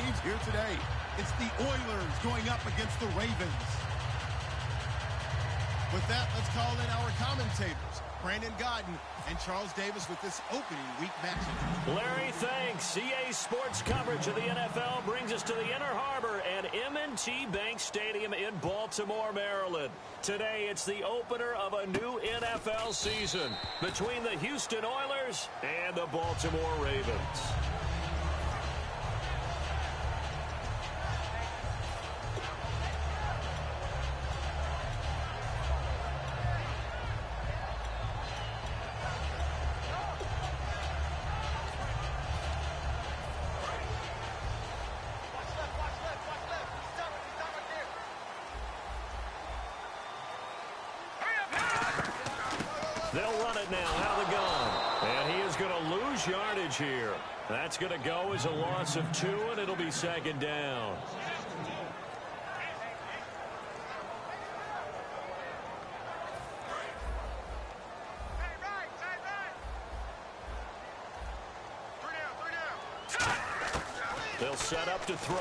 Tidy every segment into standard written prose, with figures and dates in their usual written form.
teams here today. It's the Oilers going up against the Ravens. With that, let's call in our commentators, Brandon Godden and Charles Davis, with this opening week matchup. Larry, thanks. CA Sports coverage of the NFL brings us to the Inner Harbor at M&T Bank Stadium in Baltimore, Maryland. Today, it's the opener of a new NFL season between the Houston Oilers and the Baltimore Ravens. They'll run it now out of the gun. And he is going to lose yardage here. That's going to go as a loss of 2, and it'll be second down. They'll set up to throw.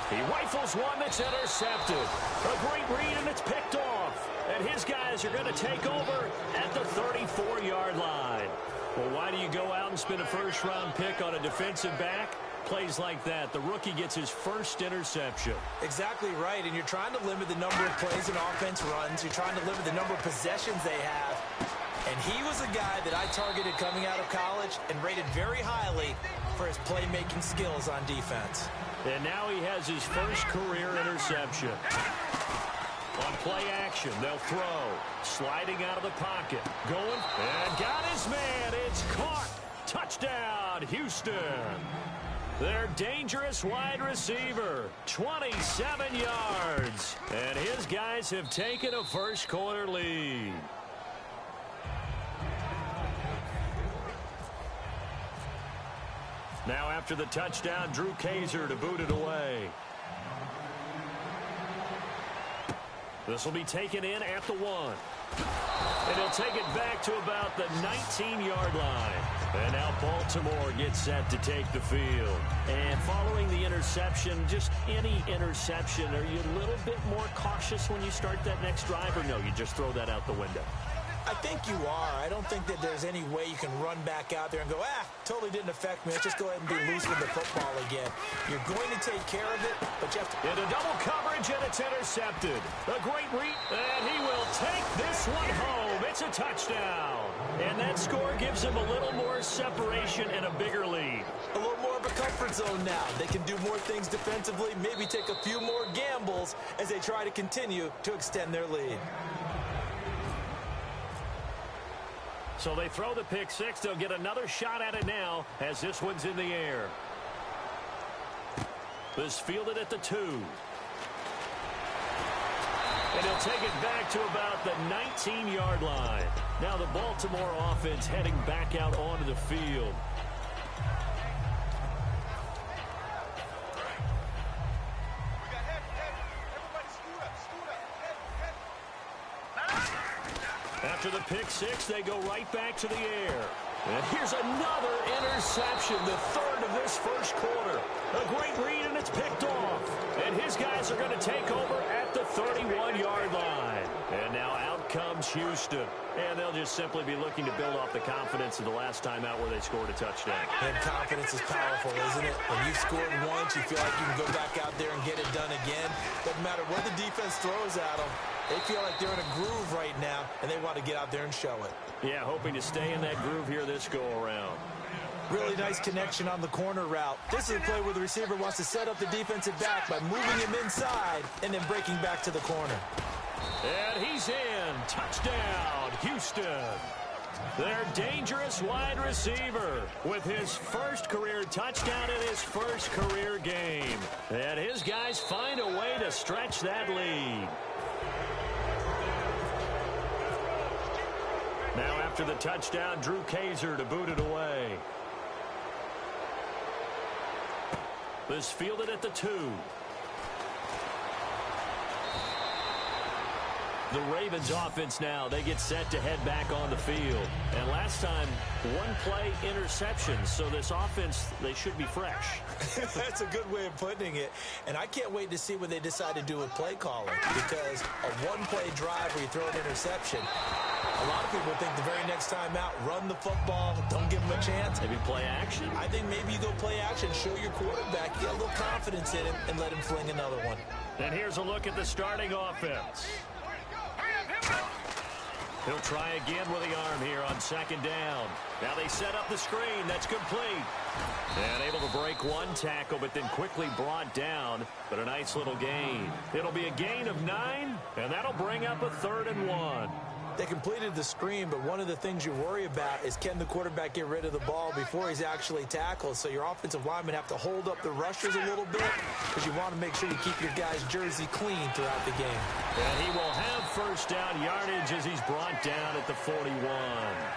He rifles one that's intercepted. A great read, and it's picked off. And his guys are going to take over at the 34-yard line. Well, why do you go out and spend a first-round pick on a defensive back? Plays like that, the rookie gets his first interception. Exactly right, and you're trying to limit the number of plays an offense runs. You're trying to limit the number of possessions they have. And he was a guy that I targeted coming out of college and rated very highly for his playmaking skills on defense. And now he has his first career interception. On play action, they'll throw. Sliding out of the pocket. Going, and got his man. It's caught. Touchdown, Houston. Their dangerous wide receiver, 27 yards. And his guys have taken a first quarter lead. Now after the touchdown, Drew Kaiser to boot it away. This will be taken in at the 1. And he'll take it back to about the 19-yard line. And now Baltimore gets set to take the field. And following the interception, just any interception, are you a little bit more cautious when you start that next drive? Or no, you just throw that out the window? I think you are. I don't think that there's any way you can run back out there and go, totally didn't affect me. Let's just go ahead and be loose with the football again. You're going to take care of it, but you have to... Into double coverage, and it's intercepted. A great read, and he will take this one home. It's a touchdown. And that score gives him a little more separation and a bigger lead. A little more of a comfort zone now. They can do more things defensively, maybe take a few more gambles as they try to continue to extend their lead. So they throw the pick six. They'll get another shot at it now as this one's in the air. This fielded at the 2. And he'll take it back to about the 19-yard line. Now the Baltimore offense heading back out onto the field. After the pick six, they go right back to the air. And here's another interception, the third of this first quarter. A great read, and it's picked off. And his guys are going to take over at the 31-yard line. And now out comes Houston. And they'll just simply be looking to build off the confidence of the last time out where they scored a touchdown. And confidence is powerful, isn't it? When you've scored once, you feel like you can go back out there and get it done again. Doesn't matter what the defense throws at them. They feel like they're in a groove right now, and they want to get out there and show it. Yeah, hoping to stay in that groove here this go-around. Really nice connection on the corner route. This is a play where the receiver wants to set up the defensive back by moving him inside and then breaking back to the corner. And he's in. Touchdown, Houston. Their dangerous wide receiver with his first career touchdown in his first career game. And his guys find a way to stretch that lead. Now after the touchdown, Drew Kaiser to boot it away. This fielded at the 2. The Ravens offense now, they get set to head back on the field. And last time, one play interception. So this offense, they should be fresh. That's a good way of putting it. And I can't wait to see what they decide to do with play calling. Because a one-play drive where you throw an interception, a lot of people think the very next time out, run the football, don't give them a chance. Maybe play action. I think maybe you go play action, show your quarterback, you got a little confidence in him, and let him fling another one. And here's a look at the starting offense. He'll try again with the arm here on second down. Now they set up the screen. That's complete. And able to break one tackle, but then quickly brought down. But a nice little gain. It'll be a gain of 9, and that'll bring up a 3rd and 1. They completed the screen, but one of the things you worry about is can the quarterback get rid of the ball before he's actually tackled. So your offensive linemen have to hold up the rushers a little bit because you want to make sure you keep your guy's jersey clean throughout the game. And he will have first down yardage as he's brought down at the 41.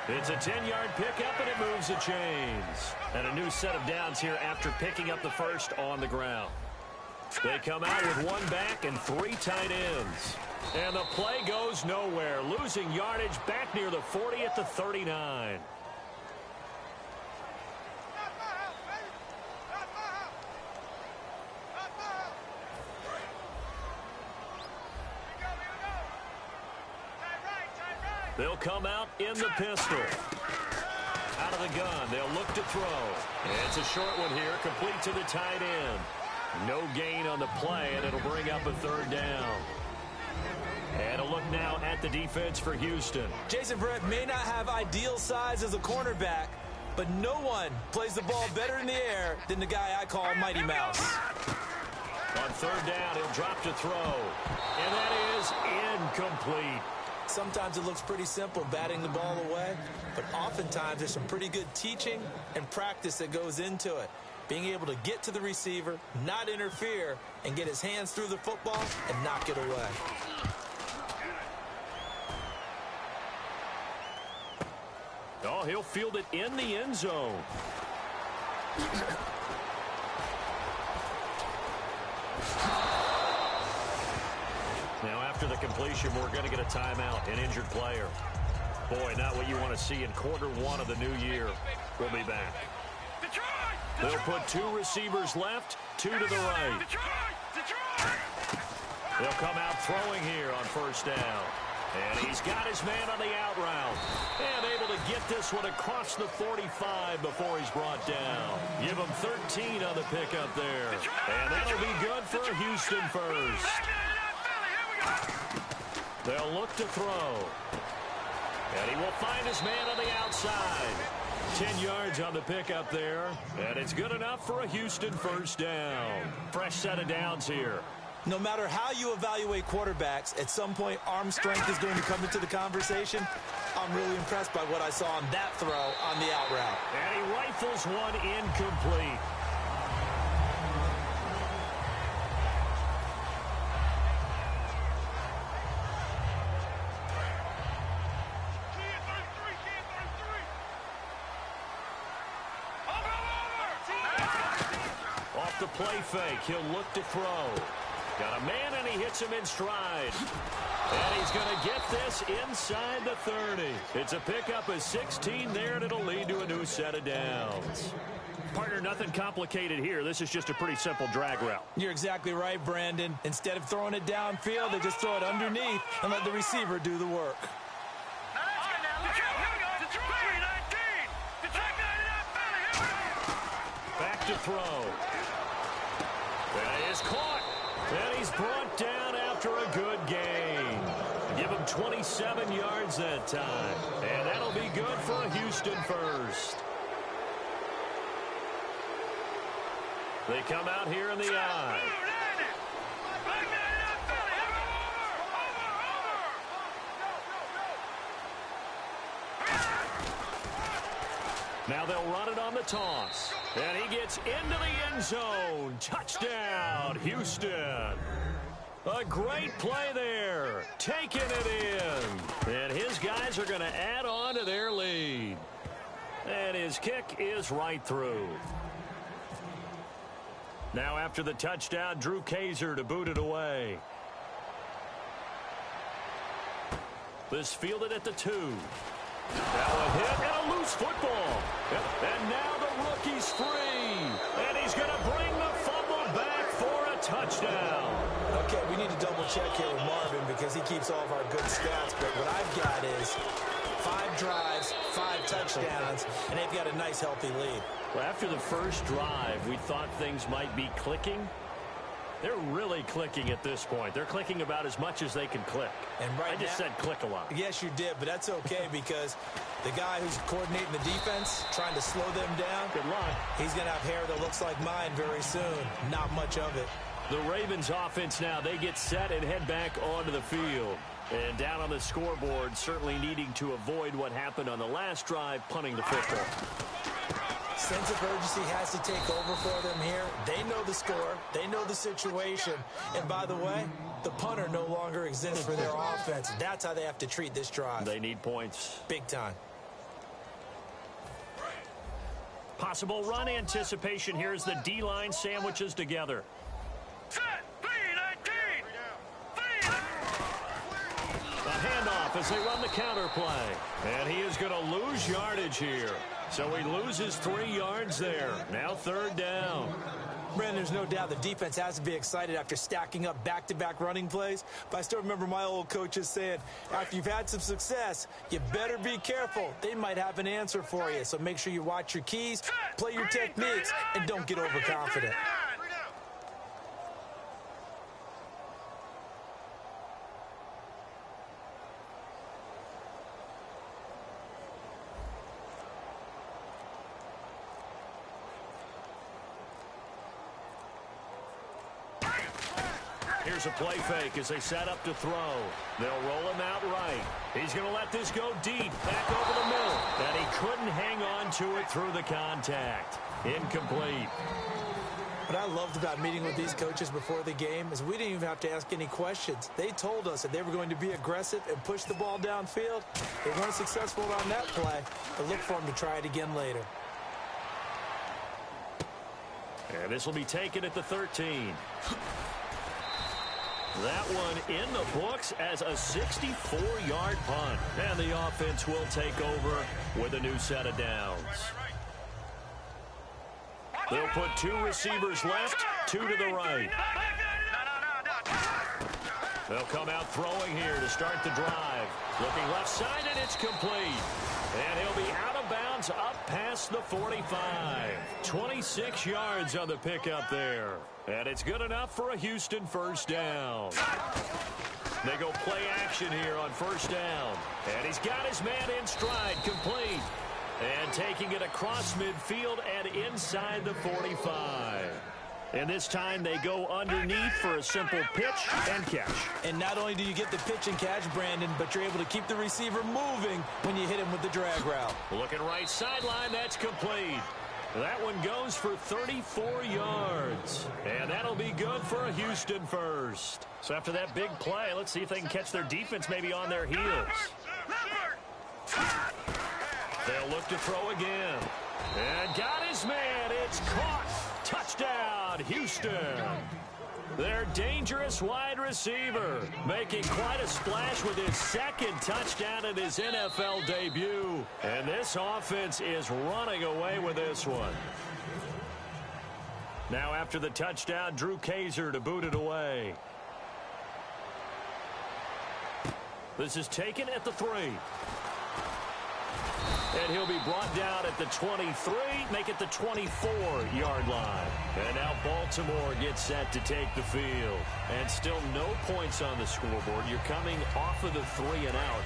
It's a 10-yard pickup, and it moves the chains. And a new set of downs here after picking up the first on the ground. They come out with one back and 3 tight ends. And the play goes nowhere, losing yardage back near the 40 at the 39. They'll come out in the pistol. Out of the gun, they'll look to throw. And it's a short one here, complete to the tight end. No gain on the play, and it'll bring up a 3rd down. And a look now at the defense for Houston. Jason Verrett may not have ideal size as a cornerback, but no one plays the ball better in the air than the guy I call Mighty Mouse. On 3rd down, he'll drop to throw. And that is incomplete. Sometimes it looks pretty simple, batting the ball away, but oftentimes there's some pretty good teaching and practice that goes into it. Being able to get to the receiver, not interfere, and get his hands through the football and knock it away. Oh, he'll field it in the end zone. Now, after the completion, we're going to get a timeout, an injured player. Boy, not what you want to see in quarter 1 of the new year. We'll be back. They'll put 2 receivers left, 2 to the right. They'll come out throwing here on first down. And he's got his man on the out route. And able to get this one across the 45 before he's brought down. Give him 13 on the pickup there. And that'll be good for a Houston first. They'll look to throw. And he will find his man on the outside. 10 yards on the pickup there. And it's good enough for a Houston first down. Fresh set of downs here. No matter how you evaluate quarterbacks, at some point arm strength is going to come into the conversation. I'm really impressed by what I saw on that throw on the out route. And he rifles one incomplete. Off the play fake, he'll look to throw. Got a man, and he hits him in stride. And he's going to get this inside the 30. It's a pickup of 16 there, and it'll lead to a new set of downs. Partner, nothing complicated here. This is just a pretty simple drag route. You're exactly right, Brandon. Instead of throwing it downfield, they just throw it underneath and let the receiver do the work. Back to throw. That is caught. And he's brought down after a good gain. Give him 27 yards that time. And that'll be good for a Houston first. They come out here in the I. Now they'll run it on the toss. And he gets into the end zone. Touchdown, Houston. A great play there. Taking it in. And his guys are going to add on to their lead. And his kick is right through. Now after the touchdown, Drew Kaiser to boot it away. This fielded at the 2. Now a hit and a loose football. And now the rookie's free. And he's going to bring the fumble back for a touchdown. Okay, we need to double check here with Marvin because he keeps all of our good stats. But what I've got is 5 drives, 5 touchdowns, and they've got a nice, healthy lead. Well, after the first drive, we thought things might be clicking. They're really clicking at this point. They're clicking about as much as they can click. And right I just said click a lot. Yes, you did, but that's okay because the guy who's coordinating the defense, trying to slow them down, good luck. He's going to have hair that looks like mine very soon. Not much of it. The Ravens offense now, they get set and head back onto the field. And down on the scoreboard, certainly needing to avoid what happened on the last drive, punting the football. Sense of urgency has to take over for them here. They know the score. They know the situation. And by the way, the punter no longer exists for their offense. That's how they have to treat this drive. They need points. Big time. Possible run anticipation. Here's the D-line sandwiches together. Set, 3-19. A handoff as they run the counter play. And he is going to lose yardage here. So he loses 3 yards there. Now 3rd down. Brandon, there's no doubt the defense has to be excited after stacking up back-to-back running plays. But I still remember my old coaches saying, after you've had some success, you better be careful. They might have an answer for you. So make sure you watch your keys, play your techniques, and don't get overconfident. Here's a play fake as they set up to throw. They'll roll him out right. He's going to let this go deep, back over the middle. And he couldn't hang on to it through the contact. Incomplete. What I loved about meeting with these coaches before the game is we didn't even have to ask any questions. They told us that they were going to be aggressive and push the ball downfield. They weren't successful on that play, but look for them to try it again later. And this will be taken at the 13. That one in the books as a 64-yard punt. And the offense will take over with a new set of downs. They'll put 2 receivers left, 2 to the right. They'll come out throwing here to start the drive. Looking left side, and it's complete. And he'll be out of bounds up past the 45. 26 yards on the pickup there. And it's good enough for a Houston 1st down. They go play action here on 1st down. And he's got his man in stride, complete. And taking it across midfield and inside the 45. And this time they go underneath for a simple pitch and catch. And not only do you get the pitch and catch, Brandon, but you're able to keep the receiver moving when you hit him with the drag route. Looking right sideline, that's complete. That one goes for 34 yards. And that'll be good for a Houston 1st. So after that big play, let's see if they can catch their defense maybe on their heels. They'll look to throw again. And got his man. It's caught. Touchdown, Houston. Their dangerous wide receiver making quite a splash with his 2nd touchdown in his NFL debut. And this offense is running away with this one. Now after the touchdown, Drew Kaiser to boot it away. This is taken at the 3. And he'll be brought down at the 23, make it the 24-yard line. And now Baltimore gets set to take the field. And still no points on the scoreboard. You're coming off of the 3 and out.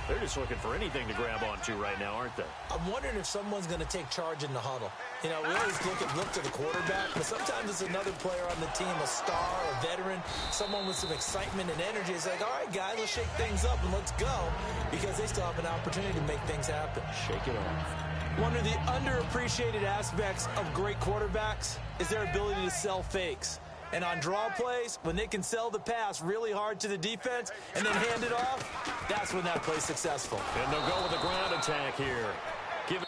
They're just looking for anything to grab onto right now, aren't they? I'm wondering if someone's going to take charge in the huddle. You know, we always look to the quarterback, but sometimes it's another player on the team, a star, a veteran, someone with some excitement and energy. It's like, all right, guys, let's shake things up and let's go, because they still have an opportunity to make things happen. Shake it off. One of the underappreciated aspects of great quarterbacks is their ability to sell fakes. And on draw plays, when they can sell the pass really hard to the defense and then hand it off, that's when that play's successful. And they'll go with a ground attack here. Give it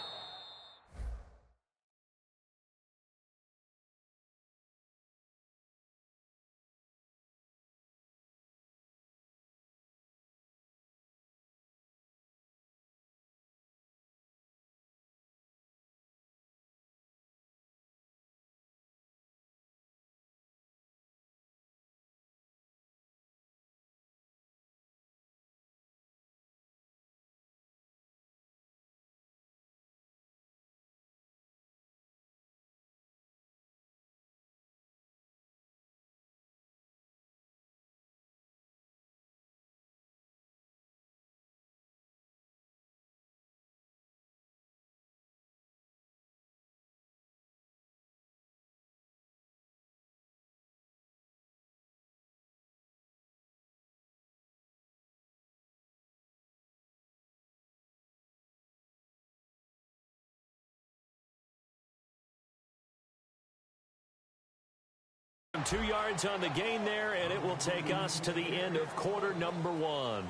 2 yards on the gain there, and it will take us to the end of quarter number 1.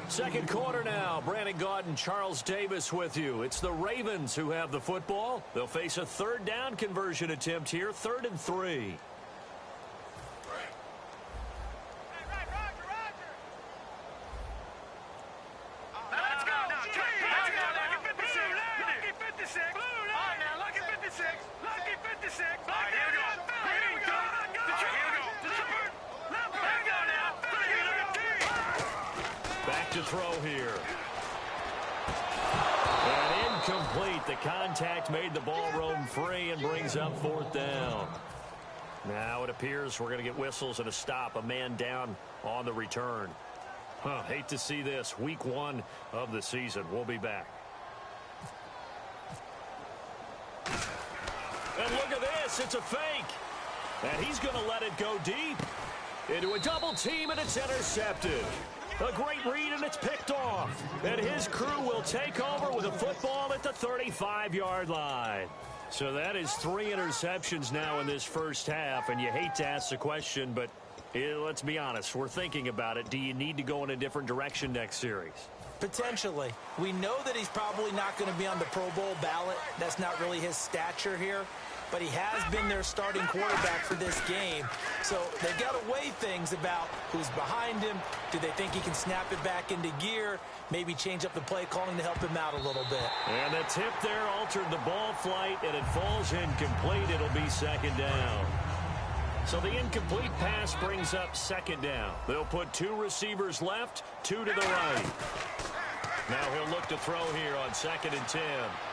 Second quarter now. Brandon Gaudin, Charles Davis with you. It's the Ravens who have the football. They'll face a third down conversion attempt here, 3rd and 3. To throw here. And incomplete. The contact made the ball roam free and brings up 4th down. Now it appears we're going to get whistles and a stop. A man down on the return. Hate to see this. Week 1 of the season. We'll be back. And look at this. It's a fake. And he's going to let it go deep. Into a double team, and it's intercepted. A great read, and it's picked off. And his crew will take over with a football at the 35-yard line. So that is 3 interceptions now in this first half. And you hate to ask the question, but let's be honest. We're thinking about it. Do you need to go in a different direction next series? Potentially. We know that he's probably not going to be on the Pro Bowl ballot. That's not really his stature here. But he has been their starting quarterback for this game. So they've got to weigh things about who's behind him. Do they think he can snap it back into gear? Maybe change up the play calling to help him out a little bit. And the tip there altered the ball flight, and it falls incomplete. It'll be 2nd down. So the incomplete pass brings up 2nd down. They'll put 2 receivers left, 2 to the right. Now he'll look to throw here on 2nd and 10.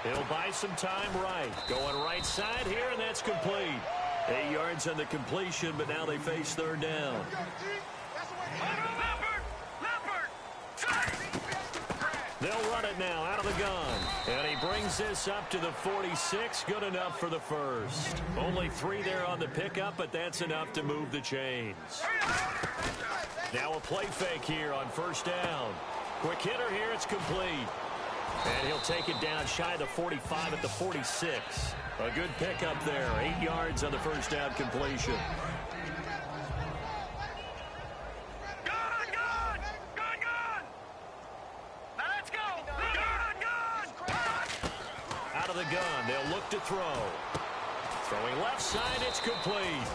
He'll buy some time right. Going right side here, and that's complete. 8 yards on the completion, but now they face 3rd down. They'll run it now out of the gun. And he brings this up to the 46. Good enough for the first. Only 3 there on the pickup, but that's enough to move the chains. Now a play fake here on 1st down. Quick hitter here, it's complete. And he'll take it down shy of the 45 at the 46. A good pickup there. 8 yards on the 1st down completion. Let's go! Out of the gun, they'll look to throw. Throwing left side, it's complete.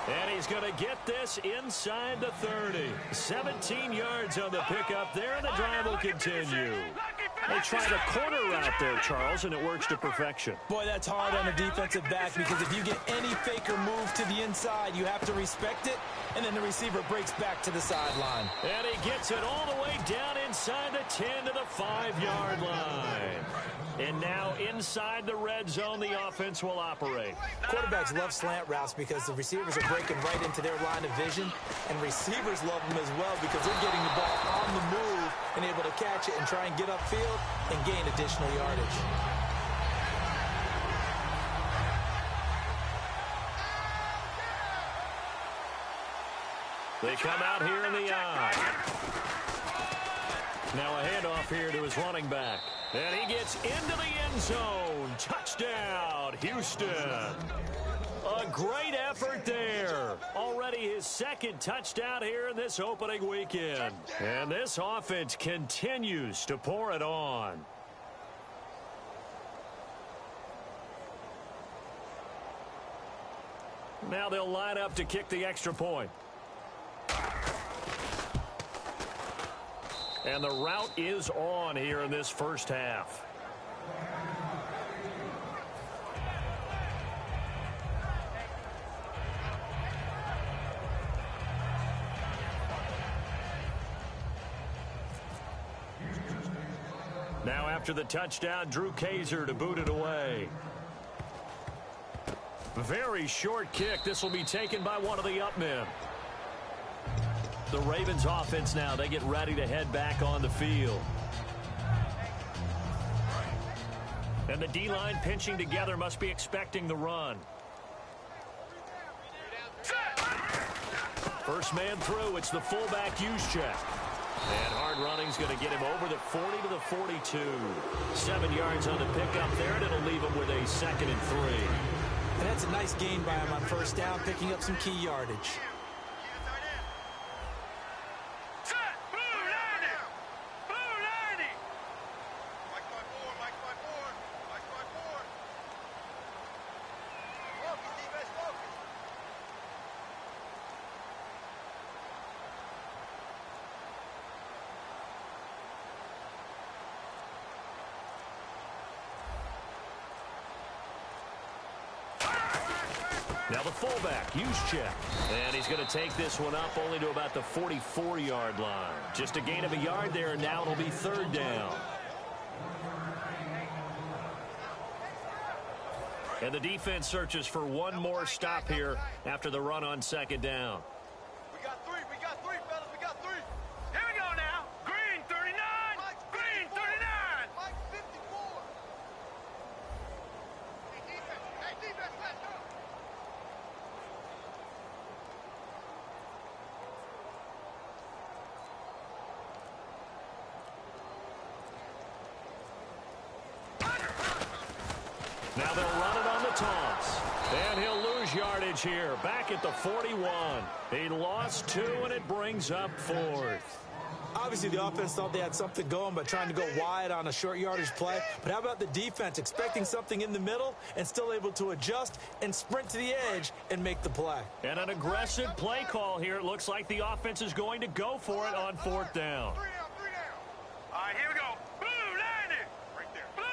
And he's going to get this inside the 30. 17 yards on the pickup there, and the drive will continue. They tried a corner route there, Charles, and it works to perfection. Boy, that's hard on a defensive back because if you get any fake or move to the inside, you have to respect it, and then the receiver breaks back to the sideline. And he gets it all the way down inside the 10 to the 5-yard line. And now inside the red zone, the offense will operate. Quarterbacks love slant routes because the receivers are breaking right into their line of vision, and receivers love them as well because they're getting the ball on the move and able to catch it and try and get upfield and gain additional yardage. They come out here in the eye. Now a handoff here to his running back. And he gets into the end zone. Touchdown, Houston. A great effort there. Already his 2nd touchdown here in this opening weekend. And this offense continues to pour it on. Now they'll line up to kick the extra point. And the route is on here in this first half. Now after the touchdown, Drew Kaiser to boot it away. Very short kick. This will be taken by one of the up men. The Ravens offense now, they get ready to head back on the field. And the D-line pinching together must be expecting the run. First man through, it's the fullback use check. And hard running's going to get him over the 40 to the 42. 7 yards on the pickup there, and it'll leave him with a 2nd and 3. And that's a nice gain by him on first down, picking up some key yardage. Now the fullback, Juszczyk. And he's going to take this one up only to about the 44-yard line. Just a gain of a yard there, and now it'll be third down. And the defense searches for one more stop here after the run on second down. We got three, fellas, we got three. Here we go now. Green 39, Green 39. Mike 54. Hey, defense, let's go. Now they'll run it on the toss. And he'll lose yardage here. Back at the 41. He lost 2, and it brings up 4th. Obviously, the offense thought they had something going by trying to go wide on a short yardage play. But how about the defense expecting something in the middle and still able to adjust and sprint to the edge and make the play? And an aggressive play call here. It looks like the offense is going to go for it on 4th down. 3 down. All right, here we go. Blue 90. Right there. Blue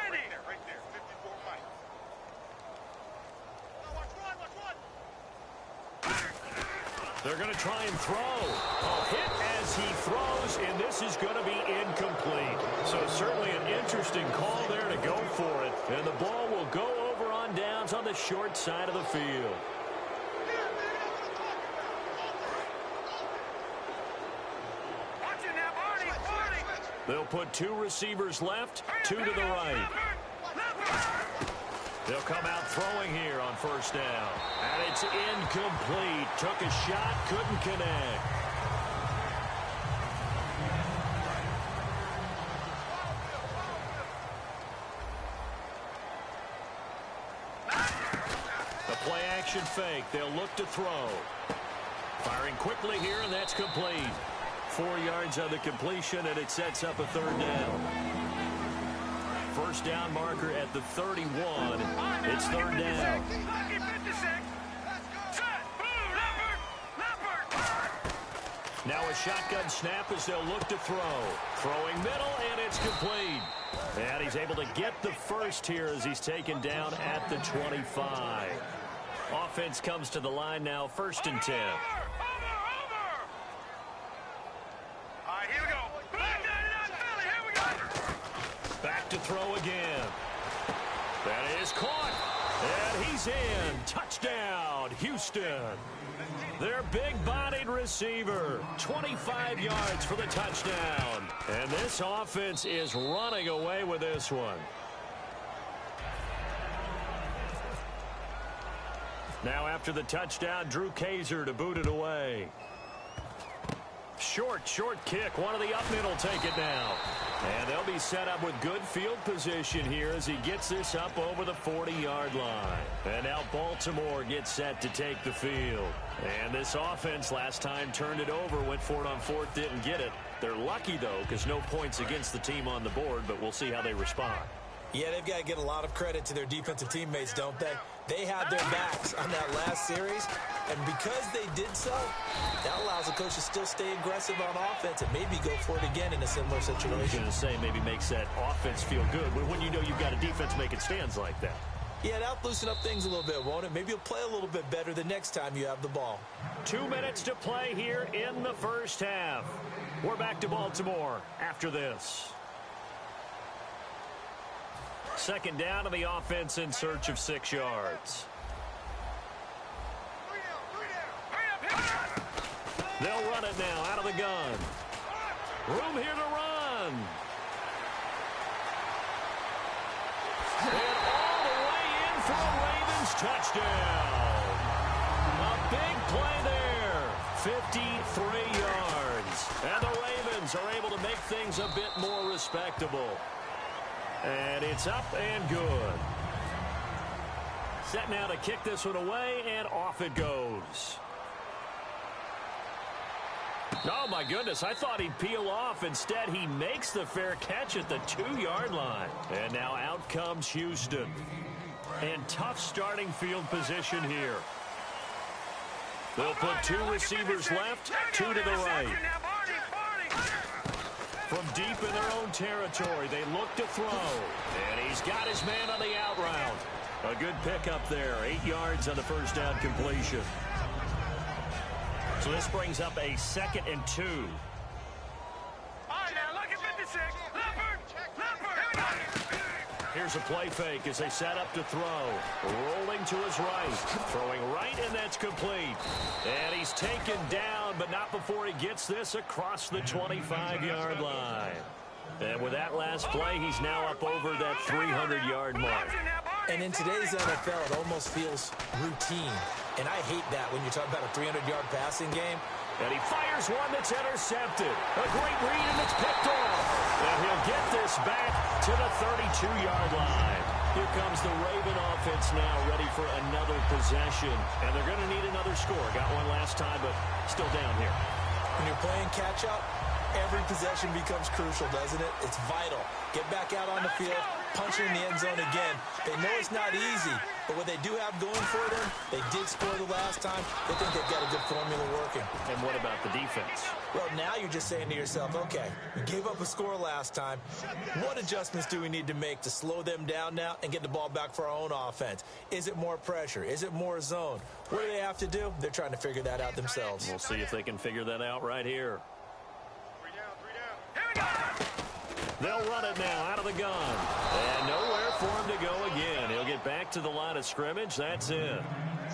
90. Right there. 54 Mike. Now watch one. They're going to try and throw. A hit as he throws, and this is going to be incomplete. So certainly an interesting call there to go for it. And the ball will go over on downs on the short side of the field. Watch it now, Barney. They'll put 2 receivers left, 2 to the right. They'll come out throwing here on first down. And it's incomplete. Took a shot, couldn't connect. The play action fake. They'll look to throw. Firing quickly here, and that's complete. 4 yards on the completion, and it sets up a third down. First down marker at the 31. It's third down. Now a shotgun snap as they'll look to throw. Throwing middle, and it's complete. And he's able to get the first here as he's taken down at the 25. Offense comes to the line now, 1st and 10. To throw again. That is caught. And he's in. Touchdown, Houston. Their big-bodied receiver. 25 yards for the touchdown. And this offense is running away with this one. Now after the touchdown, Drew Kaiser to boot it away. Short kick. One of the up mid will take it now. And they'll be set up with good field position here as he gets this up over the 40-yard line. And now Baltimore gets set to take the field. And this offense last time turned it over, went for it on 4th, didn't get it. They're lucky, though, because no points against the team on the board, but we'll see how they respond. Yeah, they've got to get a lot of credit to their defensive teammates, don't they? They had their backs on that last series, and because they did so, that allows the coach to still stay aggressive on offense and maybe go for it again in a similar situation. I was going to say maybe makes that offense feel good, but when you know you've got a defense making stands like that. Yeah, that'll loosen up things a little bit, won't it? Maybe you'll play a little bit better the next time you have the ball. 2 minutes to play here in the first half. We're back to Baltimore after this. Second down, and the offense in search of 6 yards. They'll run it now out of the gun. Room here to run. And all the way in for a Ravens touchdown. A big play there. 53 yards. And the Ravens are able to make things a bit more respectable. And it's up and good. Set now to kick this one away, and off it goes. Oh, my goodness, I thought he'd peel off. Instead, he makes the fair catch at the 2-yard line. And now out comes Houston. And tough starting field position here. They'll put 2 receivers left, 2 to the right. From deep in their own territory, they look to throw. And he's got his man on the out route. A good pickup there, 8 yards on the first down completion. So this brings up a 2nd and 2. All right, now look at 56. Leopard. Here's a play fake as they set up to throw. Rolling to his right. Throwing right, and that's complete. And he's taken down, but not before he gets this across the 25-yard line. And with that last play, he's now up over that 300-yard mark. And in today's NFL, it almost feels routine. And I hate that when you talk about a 300-yard passing game. And he fires one that's intercepted. A great read, and it's picked off. And he'll get this back to the 32-yard line. Here comes the Raven offense now, ready for another possession. And they're going to need another score. Got one last time, but still down here. When you're playing catch-up, every possession becomes crucial, doesn't it? It's vital. Get back out on the field, punch it in the end zone again. They know it's not easy, but what they do have going for them, they did score the last time. They think they've got a good formula working. And what about the defense? Well, now you're just saying to yourself, okay, we gave up a score last time. What adjustments do we need to make to slow them down now and get the ball back for our own offense? Is it more pressure? Is it more zone? What do they have to do? They're trying to figure that out themselves. We'll see if they can figure that out right here. They'll run it now out of the gun. And nowhere for him to go again. He'll get back to the line of scrimmage. That's it.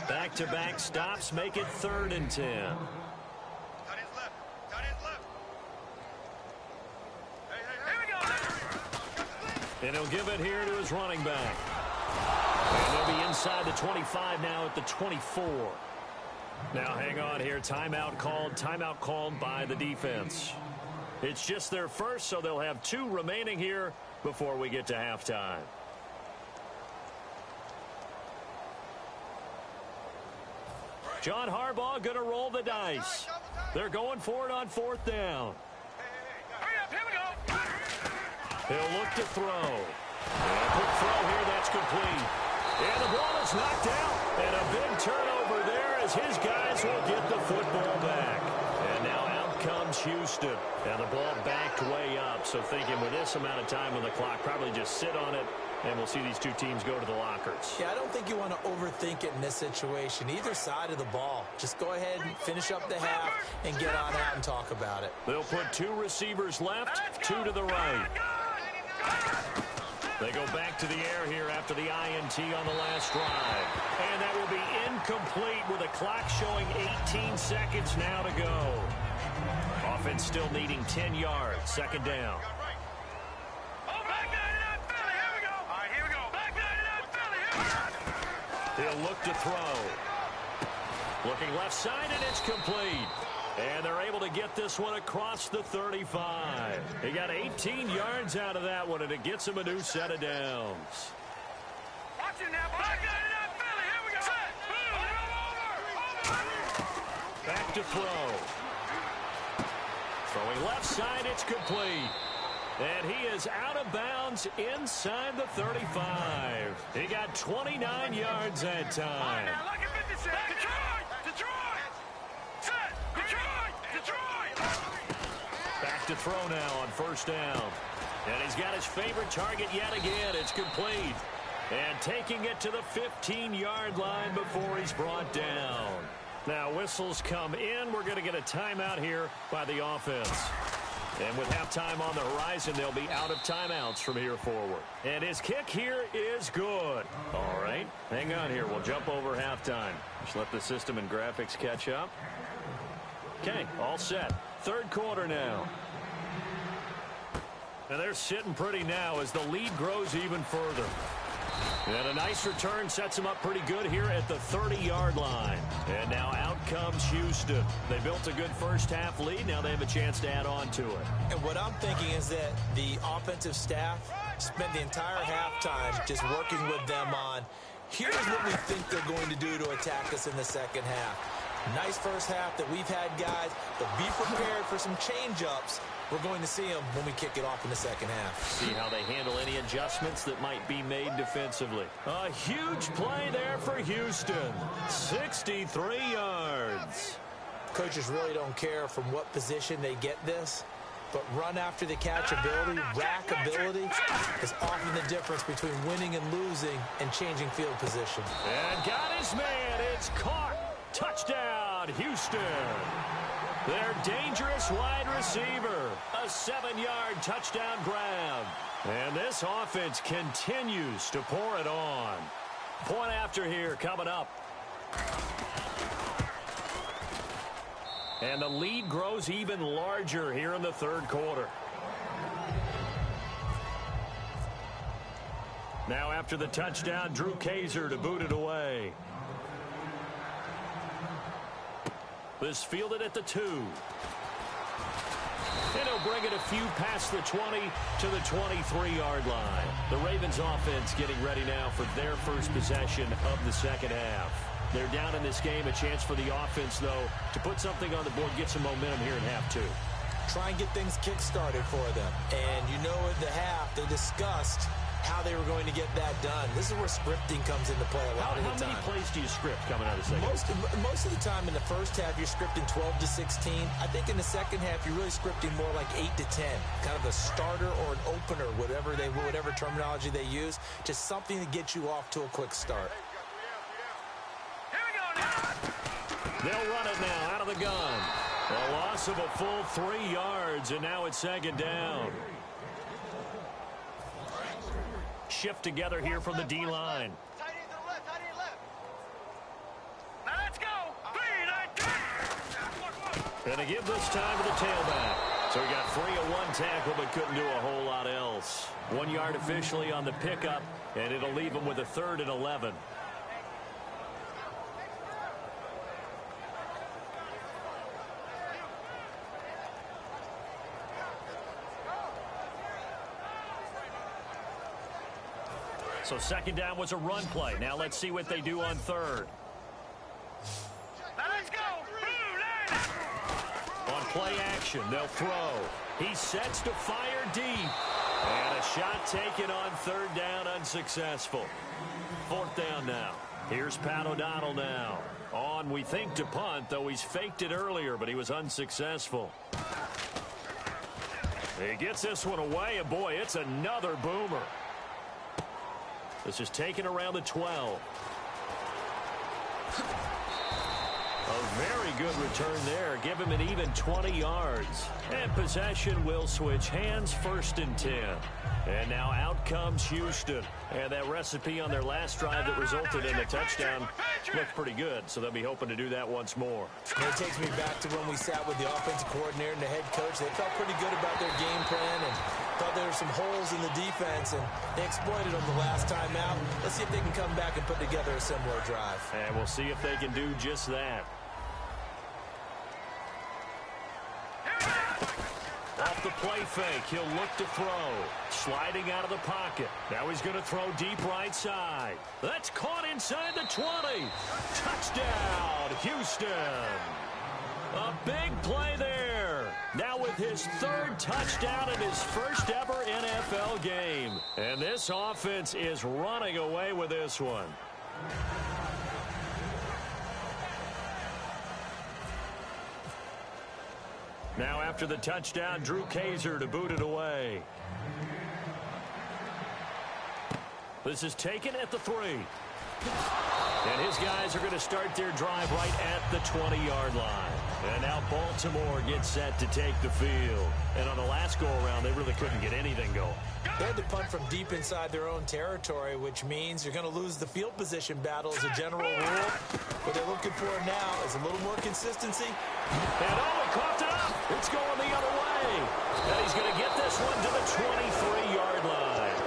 Back-to-back stops make it 3rd and 10. Cut his left. Cut his left. Hey. And he'll give it here to his running back. And they'll be inside the 25 now at the 24. Now hang on here. Timeout called by the defense. It's just their first, so they'll have 2 remaining here before we get to halftime. John Harbaugh going to roll the dice. They're going for it on 4th down. Hurry up, here we go. He'll look to throw. And a quick throw here, that's complete. And the ball is knocked out. And a big turnover there as his guys will get the football back. And now out comes Houston. And the ball backed way up. So thinking with this amount of time on the clock, probably just sit on it. And we'll see these 2 teams go to the lockers. Yeah, I don't think you want to overthink it in this situation. Either side of the ball. Just go ahead and finish up the half and get on out and talk about it. They'll put 2 receivers left, 2 to the right. They go back to the air here after the INT on the last drive. And that will be incomplete with the clock showing 18 seconds now to go. Offense still needing 10 yards. 2nd down. He'll look to throw. Looking left side, and it's complete. And they're able to get this one across the 35. He got 18 yards out of that one, and it gets him a new set of downs. Watch it now, back Philly. Here we go. Back to throw. Throwing left side, it's complete. And he is out of bounds inside the 35. He got 29 yards that time. Now look at 56. Detroit. Set. Detroit. Back to throw now on 1st down. And he's got his favorite target yet again. It's complete. And taking it to the 15-yard line before he's brought down. Now whistles come in. We're going to get a timeout here by the offense. And with halftime on the horizon, they'll be out of timeouts from here forward. And his kick here is good. All right, hang on here. We'll jump over halftime. Just let the system and graphics catch up. Okay, all set. 3rd quarter now. And they're sitting pretty now as the lead grows even further. And a nice return sets him up pretty good here at the 30-yard line. And now out comes Houston. They built a good first half lead. Now they have a chance to add on to it. And what I'm thinking is that the offensive staff spent the entire halftime just working with them on Here's what we think they're going to do to attack us in the second half. Nice first half that we've had, guys, but be prepared for some change-ups. We're going to see them when we kick it off in the second half. See how they handle any adjustments that might be made defensively. A huge play there for Houston. 63 yards. Coaches really don't care from what position they get this, but run after the catch ability, rack ability is often the difference between winning and losing and changing field position. And got his man. It's caught. Touchdown, Houston. Their dangerous wide receiver. A 7-yard touchdown grab. And this offense continues to pour it on. Point after here coming up. And the lead grows even larger here in the third quarter. Now after the touchdown, Drew Kaiser to boot it away. This fielded at the 2. And he'll bring it a few past the 20 to the 23-yard line. The Ravens offense getting ready now for their first possession of the second half. They're down in this game. A chance for the offense, though, to put something on the board, get some momentum here in half 2. Try and get things kick-started for them. And you know at the half, they discussed how they were going to get that done. This is where scripting comes into play a lot of the time. How many plays do you script coming out of the second half? Most of the time in the first half, you're scripting 12 to 16. I think in the second half, you're really scripting more like 8 to 10. Kind of a starter or an opener, whatever terminology they use. Just something to get you off to a quick start. Here we go now. They'll run it now out of the gun. A loss of a full 3 yards, and now it's second down. Shift together here from the D-line. Tight end to the left, tight end left. Now let's go. 3, 9, 10. And they give this time to the tailback. So he got free of one tackle but couldn't do a whole lot else. 1 yard officially on the pickup, and it'll leave him with a 3rd and 11. So second down was a run play. Now let's see what they do on third. Now let's go. Blue line. On play action, they'll throw. He sets to fire deep. And a shot taken on third down, unsuccessful. 4th down now. Here's Pat O'Donnell now. On, we think, to punt, though he's faked it earlier, but he was unsuccessful. He gets this one away, and boy, it's another boomer. This is taken around the 12. A very good return there. Give him an even 20 yards. And possession will switch hands, 1st and 10. And now out comes Houston. And that recipe on their last drive that resulted in a touchdown looked pretty good. So they'll be hoping to do that once more. And it takes me back to when we sat with the offensive coordinator and the head coach. They felt pretty good about their game plan and thought there were some holes in the defense, and they exploited them the last time out. Let's see if they can come back and put together a similar drive. And we'll see if they can do just that. Off the play fake, he'll look to throw. Sliding out of the pocket. Now he's going to throw deep right side. That's caught inside the 20. Touchdown, Houston. A big play there. Now with his 3rd touchdown in his first ever NFL game. And this offense is running away with this one. Now after the touchdown, Drew Kaiser to boot it away. This is taken at the 3. And his guys are going to start their drive right at the 20-yard line. And now Baltimore gets set to take the field. And on the last go-around, they really couldn't get anything going. They had to punt from deep inside their own territory, which means you're going to lose the field position battle as a general rule. What they're looking for now is a little more consistency. And oh, he coughed it up. It's going the other way. And he's going to get this one to the 23-yard line.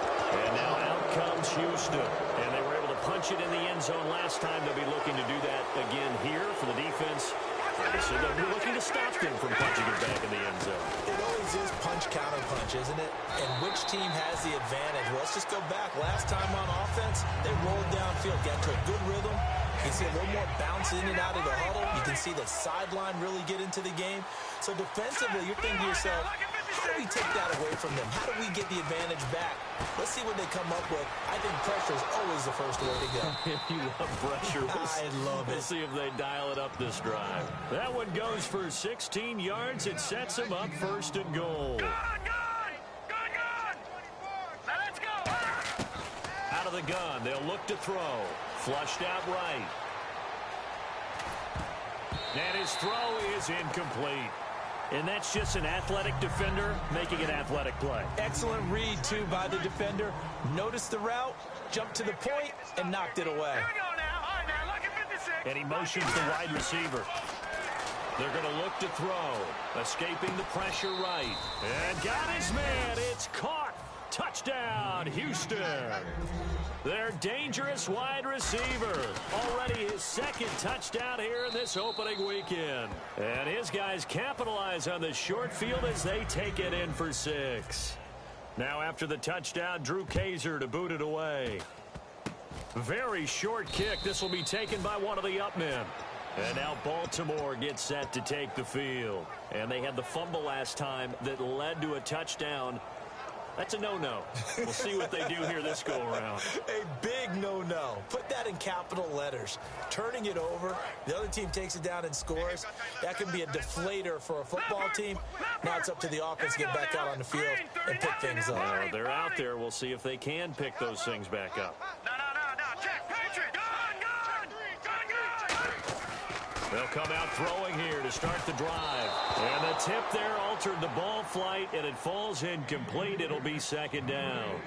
And now out comes Houston. And they were able to punch it in the end zone last time. They'll be looking to do that again here for the defense. defense, so they'll be looking to stop them from punching it back in the end zone. It always is punch-counter-punch, isn't it? And which team has the advantage? Well, let's just go back. Last time on offense, they rolled downfield, got to a good rhythm. You can see a little more bounce in and out of the huddle. You can see the sideline really get into the game. So defensively, you're thinking to yourself, how do we take that away from them? How do we get the advantage back? Let's see what they come up with. I think pressure is always the first way to go. You love pressure. I love it. We'll see if they dial it up this drive. That one goes for 16 yards. It sets them up first and goal. Good! Now let's go! Out of the gun, they'll look to throw. Flushed out right. And his throw is incomplete. And that's just an athletic defender making an athletic play. Excellent read, too, by the defender. Noticed the route, jumped to the point, and knocked it away. Here we go now. All right, now, look at 56. And he motions the wide receiver. They're going to look to throw. Escaping the pressure right. And got his man. It's caught. Touchdown, Houston. Their dangerous wide receiver. Already his second touchdown here in this opening weekend. And his guys capitalize on the short field as they take it in for 6. Now after the touchdown, Drew Kaiser to boot it away. Very short kick. This will be taken by one of the up men. And now Baltimore gets set to take the field. And they had the fumble last time that led to a touchdown. That's a no-no. We'll see what they do here this go-around. A big no-no. Put that in capital letters. Turning it over, the other team takes it down and scores. That can be a deflator for a football team. Now it's up to the offense to get back out on the field and pick things up. They're out there. We'll see if they can pick those things back up. No. Check. Patriot. Gun. They'll come out throwing here to start the drive. And the tip there altered the ball flight, and it falls incomplete. It'll be second down.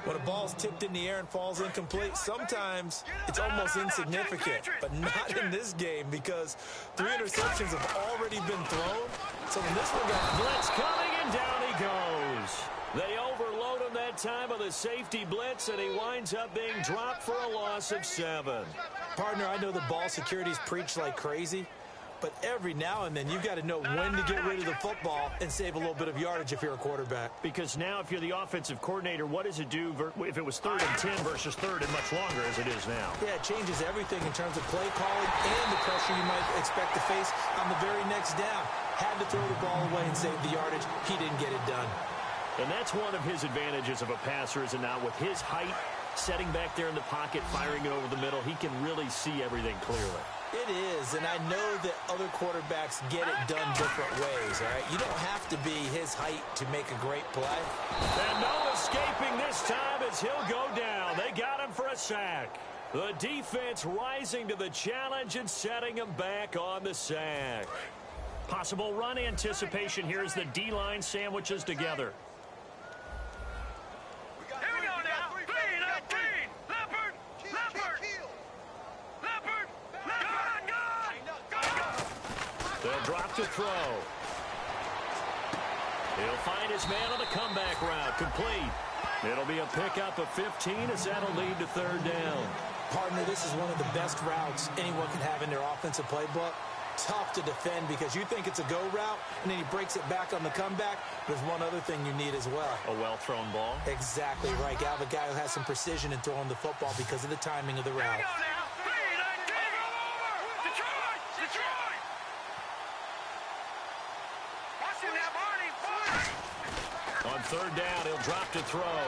When a ball's tipped in the air and falls incomplete, sometimes it's almost insignificant. But not in this game because 3 interceptions have already been thrown. So when this one got blitz coming, and down he goes. They overload him that time with a safety blitz, and he winds up being dropped for a loss of 7. Partner, I know the ball security's preached like crazy, but every now and then you've got to know when to get rid of the football and save a little bit of yardage if you're a quarterback. Because now if you're the offensive coordinator, what does it do if it was 3rd and 10 versus 3rd and much longer as it is now? Yeah, it changes everything in terms of play calling and the pressure you might expect to face on the very next down. Had to throw the ball away and save the yardage. He didn't get it done. And that's one of his advantages of a passer, is it not? With his height, setting back there in the pocket, firing it over the middle, he can really see everything clearly. It is, and I know that other quarterbacks get it done different ways, all right? You don't have to be his height to make a great play. And no escaping this time as he'll go down. They got him for a sack. The defense rising to the challenge and setting him back on the sack. Possible run anticipation here as the D-line sandwiches together. Here we go now. Green. Leopard. Gun. They'll drop to throw. He'll find his man on the comeback route. Complete. It'll be a pickup of 15 as that'll lead to 3rd down. Partner, this is one of the best routes anyone can have in their offensive playbook. Tough to defend because you think it's a go route, and then he breaks it back on the comeback. There's one other thing you need as well. A well-thrown ball. Exactly right. You have a guy who has some precision in throwing the football because of the timing of the route. Here we go now. Detroit. Watch him now, Barney. On 3rd down, he'll drop to throw.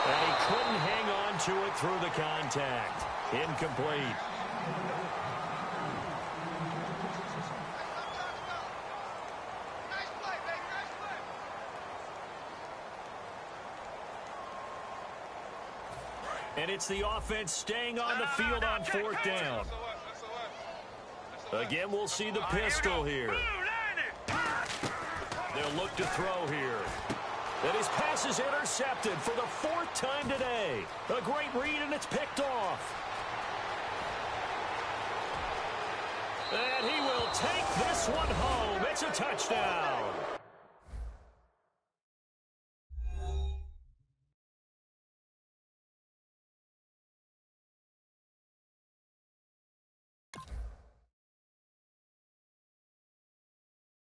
And he couldn't hang on to it through the contact. Incomplete. And it's the offense staying on the field on 4th down. Again, we'll see the pistol here. They'll look to throw here. And his pass is intercepted for the 4th time today. A great read, and it's picked off. And he will take this one home. It's a touchdown.